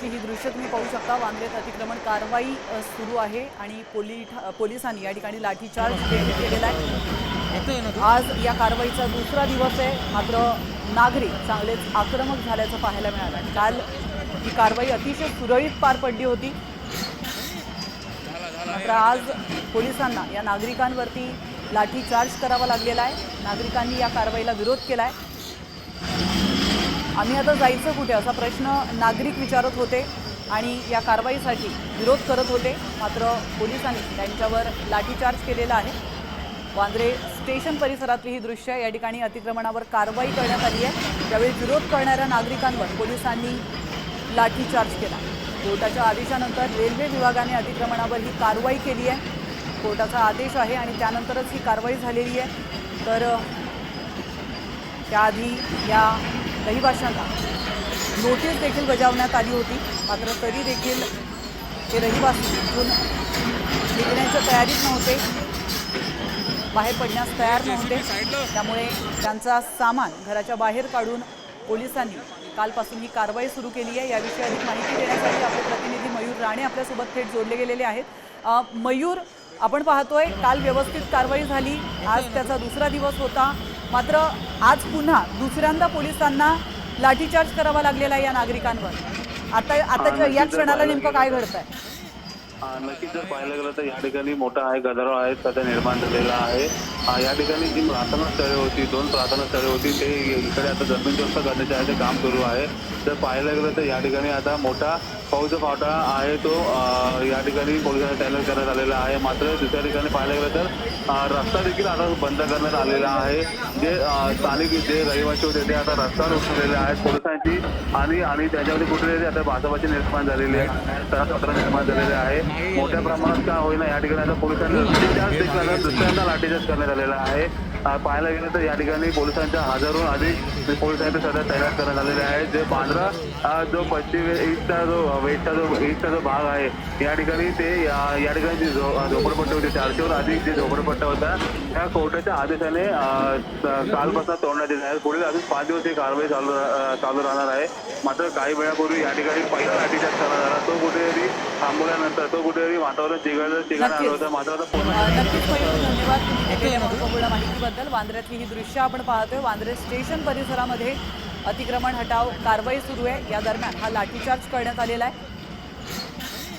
वांद्र्यातली ही दृश्य तुम्ही पाहू शकता। वांद्र्यात अतिक्रमण कारवाई सुरू आहे आणि पोलिसांनी या ठिकाणी लाठीचार्ज केलेला आहे। आज या कारवाईचा दुसरा दिवस आहे, मात्र नागरिक चांगलेच आक्रमक झाल्याचं पाहायला मिळालं। काल ही कारवाई अतिशय सुरळीत पार पडली होती, मात्र आज पोलिसांना या नागरिकांवरती लाठीचार्ज करावा लागलेला आहे। नागरिकांनी या कारवाईला विरोध केलाय। आम्ही आता जायचं कुठे असा प्रश्न नागरिक विचारत होते आणि या कारवाईसाठी विरोध करत होते, मात्र पोलिसांनी त्यांच्यावर लाठीचार्ज केलेला आहे। वांद्रे स्टेशन परिसरातली ही दृश्य, या ठिकाणी अतिक्रमणावर कारवाई करण्यात आली आहे। त्यावेळी विरोध करणाऱ्या नागरिकांवर पोलिसांनी लाठीचार्ज केला। कोर्टाच्या आदेशानंतर रेल्वे विभागाने अतिक्रमणावर ही कारवाई केली आहे। कोर्टाचा आदेश आहे आणि त्यानंतरच ही कारवाई झालेली आहे। तर त्याआधी या रहिवाशांना नोटीस देखील बजावण्यात आली होती, मात्र तरी देखील हे रहिवासी इथून निघण्याच्या तयारीत नव्हते, बाहेर पडण्यास तयार नव्हते। त्यामुळे त्यांचा सामान घराच्या बाहेर काढून पोलिसांनी कालपासून ही कारवाई सुरू केली आहे। याविषयी अधिक माहिती देण्यासाठी आपले प्रतिनिधी मयूर राणे आपल्यासोबत थेट जोडले गेलेले आहेत। मयूर, आपण पाहतोय काल व्यवस्थित कारवाई झाली, आज त्याचा दुसरा दिवस होता, मात्र आज पुन्हा दुसऱ्यांदा पोलिसांना लाठीचार्ज करावा लागलेला आहे या नागरिकांवर। आता या क्षणाला नेमकं काय घडतंय? नक्कीच जर पाहायला गेलं तर या ठिकाणी मोठा आहे गदारोळ आहे सध्या निर्माण झालेला आहे। या ठिकाणी जी प्रार्थना स्थळे होती, 2 प्रार्थना स्थळे होती, ते इकडे आता जमीनदोस्त करण्याचे आहे ते काम सुरू आहे। जर पाहायला गेलं तर या ठिकाणी आता मोठा फौज फाटा आहे तो या ठिकाणी पोलिसांनी तैनात करण्यात आलेला आहे। मात्र दुसऱ्या ठिकाणी पाहायला गेलं तर रस्ता देखील आता बंद करण्यात आलेला आहे। जे स्थानिक जे रहिवासी होते ते आता रस्त्यावर उतरलेले आहेत पोलिसांची आणि त्याच्यामध्ये कुठेतरी आता भाजपाची निर्माण झालेली आहे, तणाव निर्माण झालेले आहे। मोठ्या प्रमाणात का होईना या ठिकाणी आता पोलिसांनी दुसऱ्यांदा लाठीचार्ज करण्यात आलेला आहे। पाहायला गेलं तर या ठिकाणी पोलिसांच्या हजारोहून अधिक पोलिसांचे सध्या तैनात करण्यात आलेले आहेत। जे बांद्रा जो पश्चिम वेस्टचा जो भाग आहे या ठिकाणी ते या ठिकाणी जी झोपडपट्टी होती 400हून अधिक जी झोपडपट्ट्या होत्या त्या कोर्टाच्या आदेशाने कालपासून तोडण्यात येत आहे। पुढील अजून 5 दिवस ही कारवाई चालू राहणार आहे। मात्र काही वेळापूर्वी या ठिकाणी पहिला लाठीचार्ज करण्यात आला, तो कुठेतरी थांबवल्यानंतर तो कुठेतरी वातावरण चिघळणं आलं होतं। मात्र नक्कीच धन्यवाद तुम्ही दिलेल्या महत्त्वपूर्ण माहितीबद्दल। वांद्र्यातली ही दृश्य आपण पाहतोय। वांद्रे स्टेशन परिसरामध्ये अतिक्रमण हटाव कारवाई सुरू आहे। या दरम्यान हा लाठीचार्ज करण्यात आलेला आहे।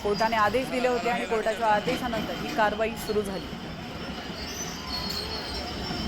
कोर्टाने आदेश दिले होते आणि कोर्टाच्या आदेशानंतर ही कारवाई सुरू झाली।